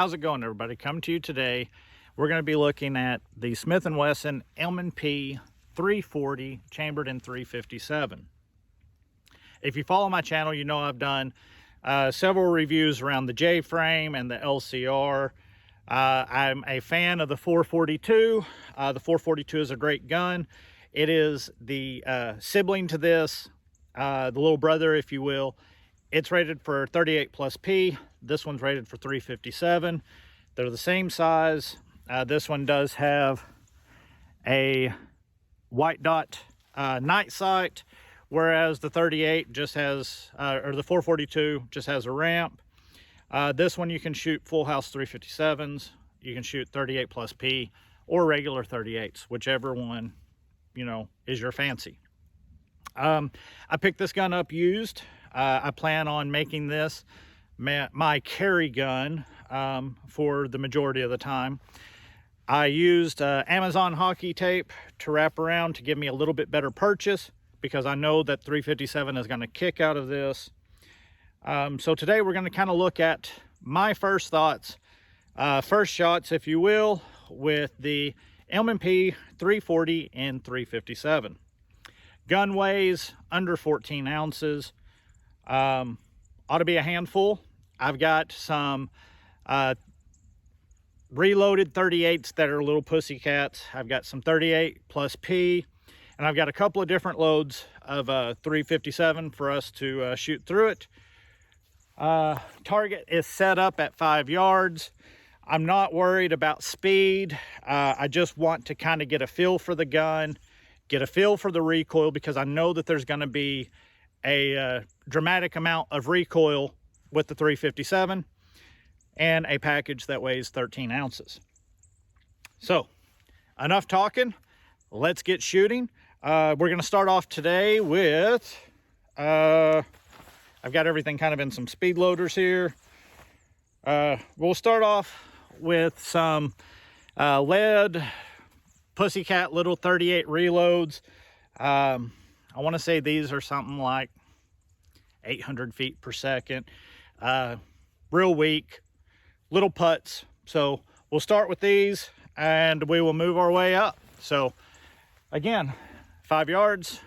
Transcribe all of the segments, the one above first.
How's it going, everybody? Coming to you today, we're going to be looking at the Smith & Wesson M&P 340 chambered in 357. If you follow my channel, you know I've done several reviews around the J-frame and the LCR. I'm a fan of the 442. The 442 is a great gun. It is the sibling to this, the little brother, if you will. It's rated for 38 plus P. This one's rated for 357. They're the same size. This one does have a white dot night sight, whereas the 38 just has, or the 442 just has a ramp. This one you can shoot full house 357s. You can shoot 38 plus P or regular 38s, whichever one, you know, is your fancy. I picked this gun up used. I plan on making this my carry gun for the majority of the time. I used Amazon hockey tape to wrap around to give me a little bit better purchase, because I know that 357 is going to kick out of this. So today we're going to kind of look at my first thoughts, first shots, if you will, with the M&P 340 and 357. Gun weighs under 14 ounces. Ought to be a handful. I've got some reloaded 38s that are little pussycats. I've got some 38 plus P, and I've got a couple of different loads of 357 for us to shoot through it. Target is set up at 5 yards. I'm not worried about speed. I just want to kind of get a feel for the gun, get a feel for the recoil, because I know that there's going to be a dramatic amount of recoil with the 357 and a package that weighs 13 ounces. So enough talking, let's get shooting. We're going to start off today with I've got everything kind of in some speed loaders here. We'll start off with some lead pussycat little 38 reloads. I want to say these are something like 800 feet per second. Real weak, little putts. So we'll start with these and we will move our way up. So again, 5 yards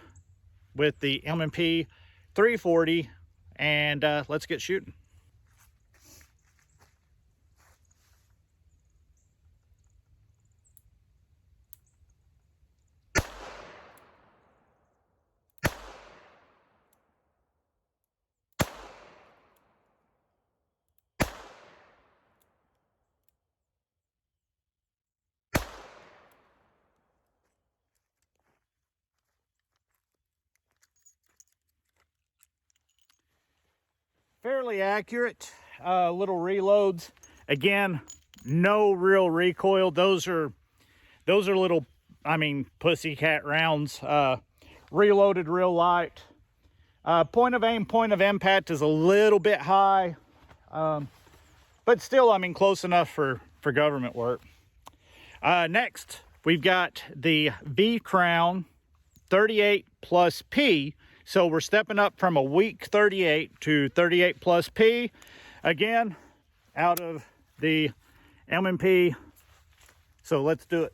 with the M&P 340, and let's get shooting. Fairly accurate little reloads. Again, no real recoil. Those are little, I mean, pussycat rounds. Reloaded real light. Point of aim, point of impact is a little bit high, but still, I mean, close enough for government work. Next, we've got the V-Crown 38 plus P. So we're stepping up from a weak 38 to 38 plus P. Again, out of the M&P. So let's do it.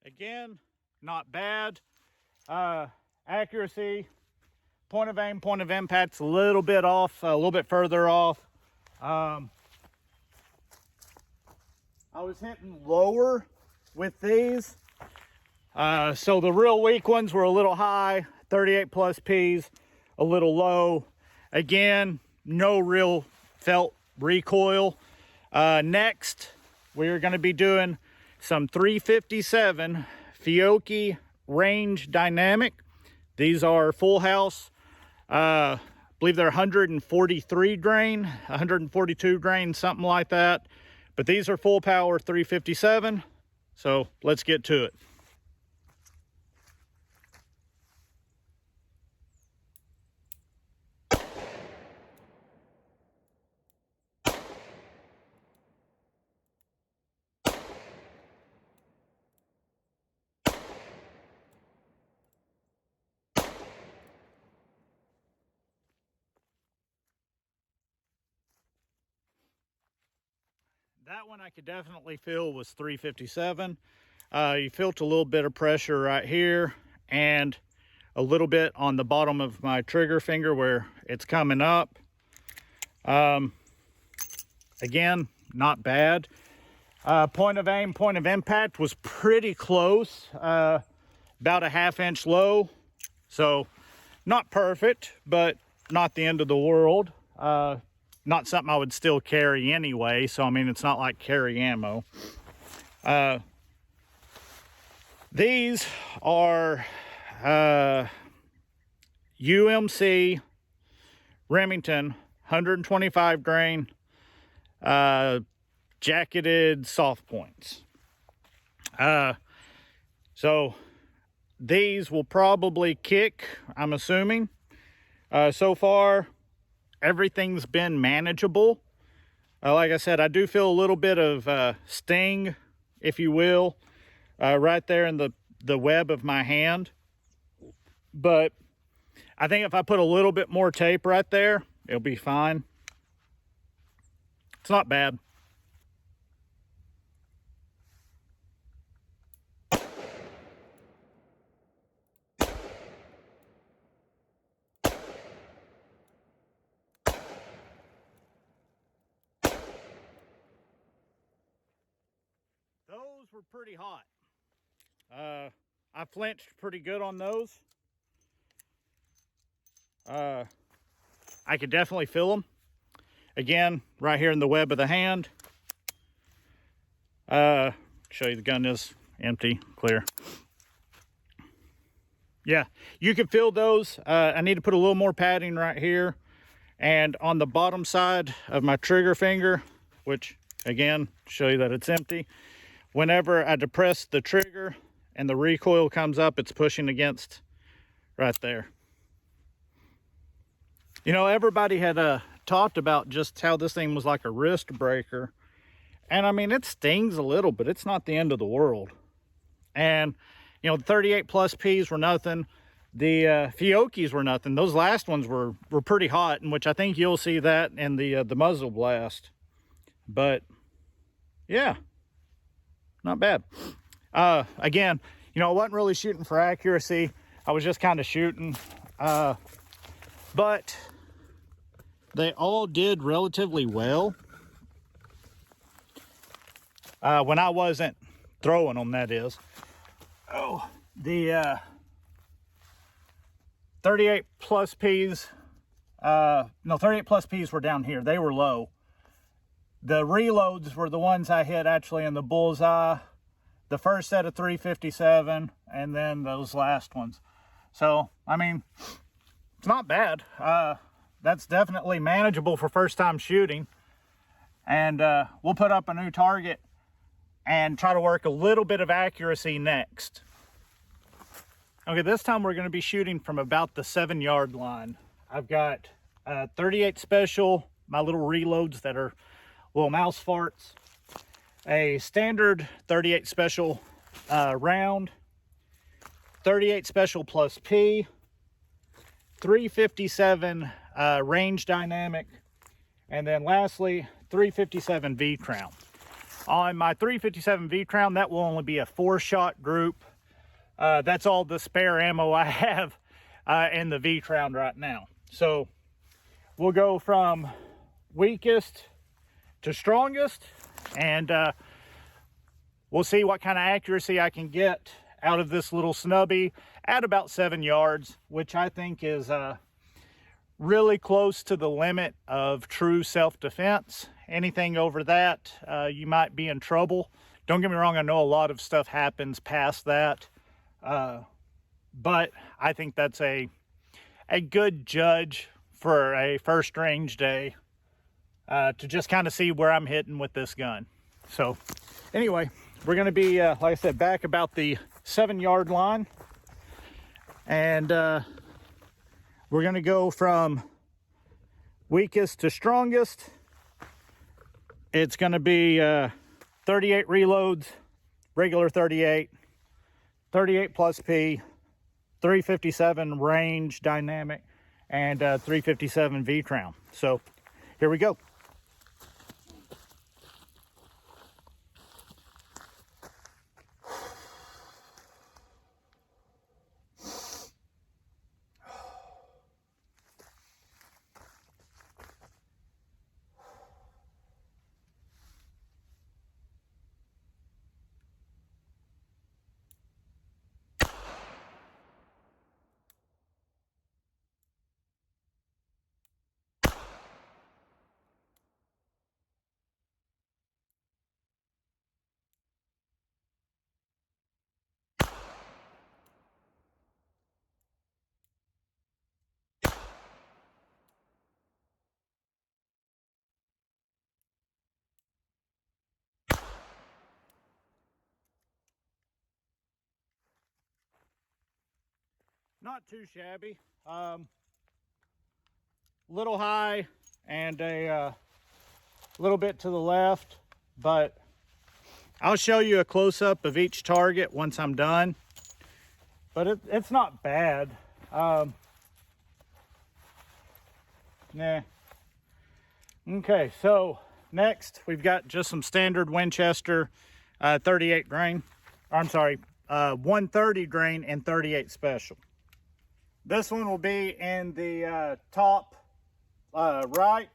Again, not bad. Accuracy, point of aim, point of impact's a little bit off, a little bit further off. I was hitting lower with these. So the real weak ones were a little high, 38 plus Ps, a little low. Again, no real felt recoil. Next, we're going to be doing some 357 Fiocchi range dynamic. These are full house. I believe they're 143 grain, 142 grain, something like that. But these are full power 357. So let's get to it. that one I could definitely feel was 357. You felt a little bit of pressure right here and a little bit on the bottom of my trigger finger where it's coming up. Again, not bad. Point of aim, point of impact was pretty close, about a 1/2 inch low. So not perfect, but not the end of the world. Not something I would still carry anyway. So, I mean, it's not like carry ammo. These are UMC Remington 125 grain jacketed soft points. So these will probably kick, I'm assuming. So far, everything's been manageable. Like I said, I do feel a little bit of sting, if you will, right there in the web of my hand. But I think if I put a little bit more tape right there, it'll be fine. It's not bad. Those were pretty hot. I flinched pretty good on those. I could definitely feel them. Again, right here in the web of the hand. Show you the gun is empty, clear. Yeah, you can feel those. I need to put a little more padding right here. And on the bottom side of my trigger finger, which again, show you that it's empty. Whenever I depress the trigger and the recoil comes up, it's pushing against right there. You know, everybody had talked about just how this thing was like a wrist breaker. And I mean, it stings a little, but it's not the end of the world. And, you know, the 38 plus Ps were nothing. The Fiocchis were nothing. Those last ones were pretty hot, in which I think you'll see that in the muzzle blast. But, yeah, not bad. Again, you know, I wasn't really shooting for accuracy. I was just kind of shooting. But they all did relatively well. When I wasn't throwing them, that is. Oh, the 38 plus Ps, no, 38 plus Ps were down here. They were low. The reloads were the ones I hit actually in the bullseye. The first set of 357 and then those last ones. So, I mean, it's not bad. That's definitely manageable for first time shooting. And we'll put up a new target and try to work a little bit of accuracy next. Okay, this time we're going to be shooting from about the 7-yard line. I've got 38 special, my little reloads that are little mouse farts, a standard 38 special round, 38 special plus P, 357 range dynamic, and then lastly 357 V Crown. On my 357 V Crown, that will only be a 4-shot group. That's all the spare ammo I have in the V Crown right now. So we'll go from weakest to strongest, and we'll see what kind of accuracy I can get out of this little snubby at about 7 yards, which I think is really close to the limit of true self-defense. Anything over that, you might be in trouble. Don't get me wrong, I know a lot of stuff happens past that, but I think that's a good judge for a first range day, to just kind of see where I'm hitting with this gun. So anyway, we're going to be, like I said, back about the 7-yard line, and we're going to go from weakest to strongest. It's going to be 38 reloads, regular 38, 38 plus P, 357 range dynamic, and 357 V Crown. So here we go. not too shabby. Little high and a little bit to the left, but I'll show you a close-up of each target once I'm done. But it's not bad. Nah. Okay, so next we've got just some standard Winchester 38 grain. I'm sorry, 130 grain and 38 special. This one will be in the top right.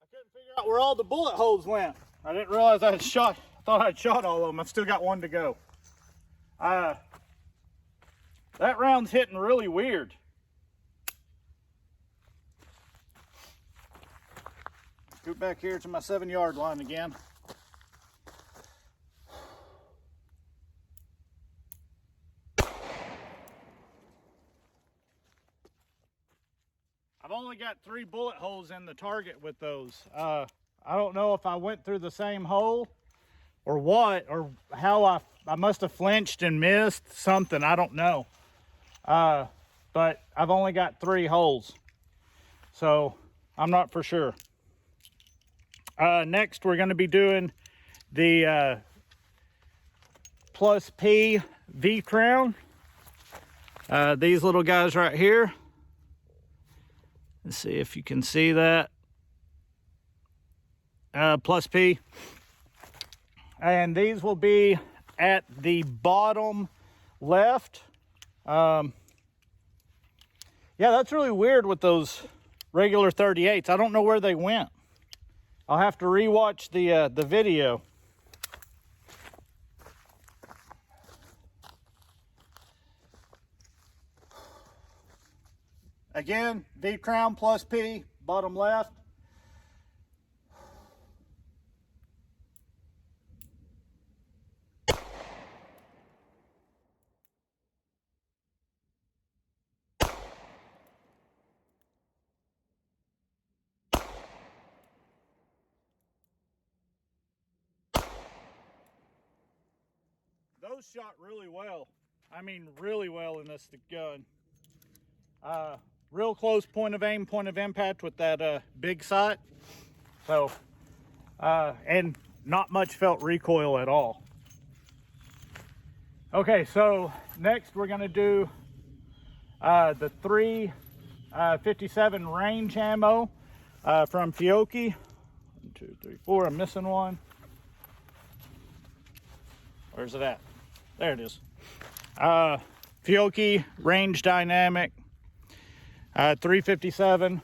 I couldn't figure out where all the bullet holes went. I didn't realize I had shot. I thought I'd shot all of them. I've still got one to go. That round's hitting really weird. Scoot back here to my 7-yard line again. I've only got 3 bullet holes in the target with those. I don't know if I went through the same hole or what, or how I must have flinched and missed something. I don't know. But I've only got 3 holes, so I'm not for sure. Next, we're going to be doing the Plus P V-Crown. These little guys right here. Let's see if you can see that. Plus P. And these will be at the bottom left. Yeah, that's really weird with those regular 38s. I don't know where they went. I'll have to rewatch the video. Again, V-Crown Plus P, bottom left. Those shot really well. I mean, really well in this gun. Real close point of aim, point of impact with that big sight. So, and not much felt recoil at all. Okay, so next we're gonna do the 357 range ammo from Fiocchi. 1, 2, 3, 4. I'm missing one. Where's it at? There it is. Fiocchi Range Dynamic 357.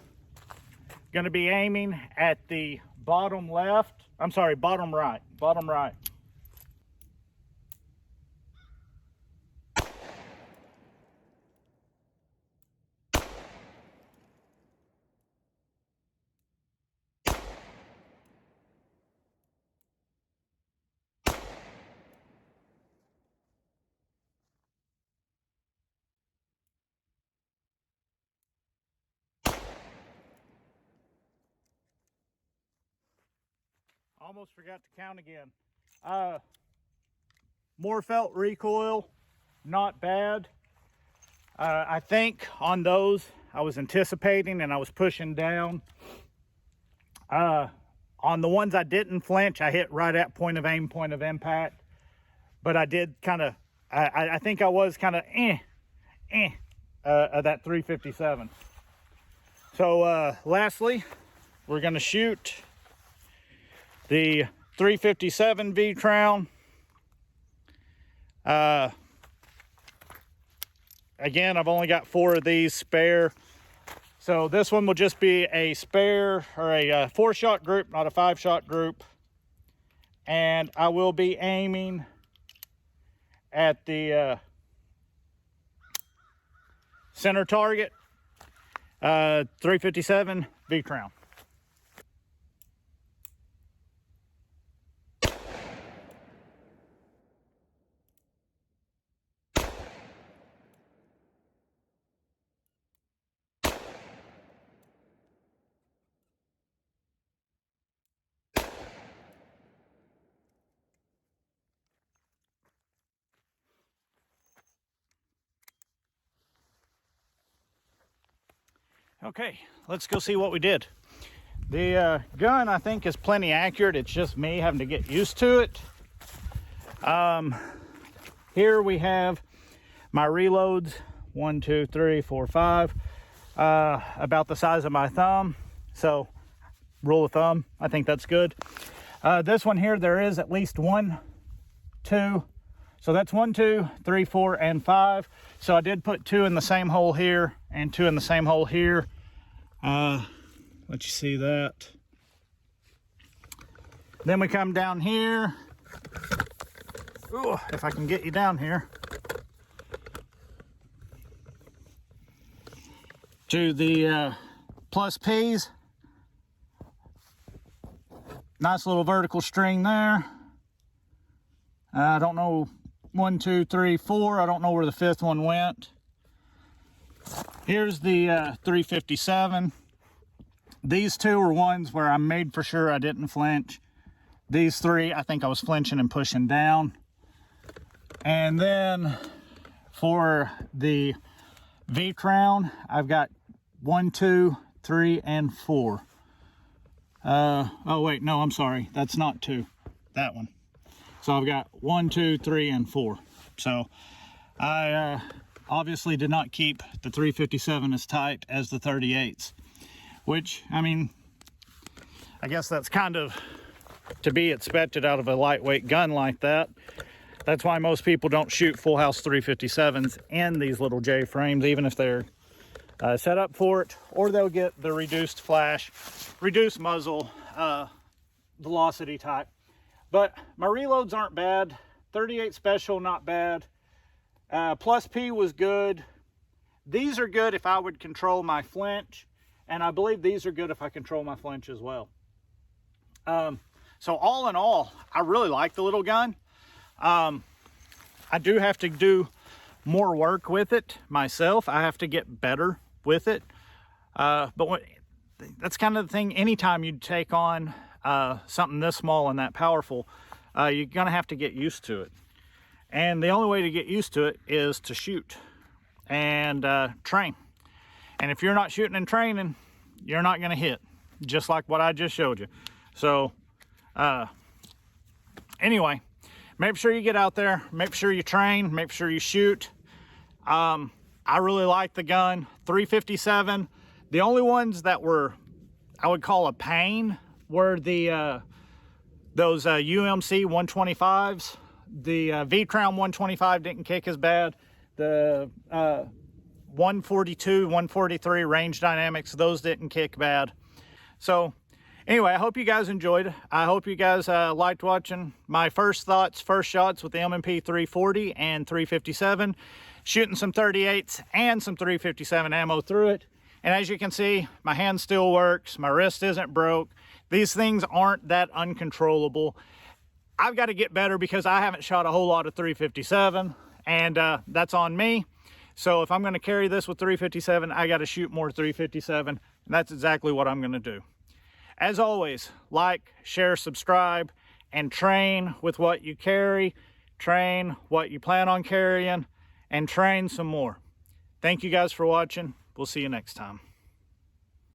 Going to be aiming at the bottom left. I'm sorry, bottom right. Bottom right. Almost forgot to count again. More felt recoil, not bad. I think on those I was anticipating and I was pushing down. On the ones I didn't flinch, I hit right at point of aim, point of impact. But I did kind of, I think I was kind of of that 357. So lastly, we're going to shoot the 357 V-Crown. Again, I've only got 4 of these spare. So this one will just be a spare, or a 4-shot group, not a 5-shot group. And I will be aiming at the center target, 357 V-Crown. Okay, let's go see what we did. The gun, I think, is plenty accurate. It's just me having to get used to it. Here we have my reloads, 1, 2, 3, 4, 5, about the size of my thumb. So, rule of thumb, I think that's good. This one here, there is at least 1, 2, so that's 1, 2, 3, 4, and 5. So I did put 2 in the same hole here and 2 in the same hole here. Let you see that. Then we come down here. Ooh, if I can get you down here. To the plus P's. Nice little vertical string there. I don't know, 1, 2, 3, 4. I don't know where the 5th one went. Here's the 357. These 2 are ones where I made for sure I didn't flinch. These 3, I think I was flinching and pushing down. And then for the V-Crown, I've got 1, 2, 3, and 4. Oh wait, no, I'm sorry. That's not 2. That one. So I've got 1, 2, 3, and 4. So I obviously did not keep the 357 as tight as the 38s, which, I mean, I guess that's kind of to be expected out of a lightweight gun like that. That's why most people don't shoot full house 357s in these little J frames, even if they're set up for it, or they'll get the reduced flash, reduced muzzle velocity type. But my reloads aren't bad. 38 special, not bad. Plus P was good. These are good if I would control my flinch, and I believe these are good if I control my flinch as well. So all in all, I really like the little gun. I do have to do more work with it myself. I have to get better with it. But that's kind of the thing. Anytime you take on something this small and that powerful, you're gonna have to get used to it. And the only way to get used to it is to shoot and train. And if you're not shooting and training, you're not gonna hit, just like what I just showed you. So anyway, make sure you get out there, make sure you train, make sure you shoot. I really like the gun. 357. The only ones that were, I would call a pain, were the those UMC 125s. The V-Crown 125 didn't kick as bad. The 142, 143 Range Dynamics, those didn't kick bad. So anyway, I hope you guys enjoyed. I hope you guys liked watching my first thoughts, first shots with the M&P 340 and 357, shooting some 38s and some 357 ammo through it. And as you can see, my hand still works, my wrist isn't broke. These things aren't that uncontrollable. I've got to get better because I haven't shot a whole lot of 357, and that's on me. So if I'm going to carry this with 357, I got to shoot more 357, and that's exactly what I'm going to do. As always, like, share, subscribe, and train with what you carry, train what you plan on carrying, and train some more. Thank you guys for watching. We'll see you next time.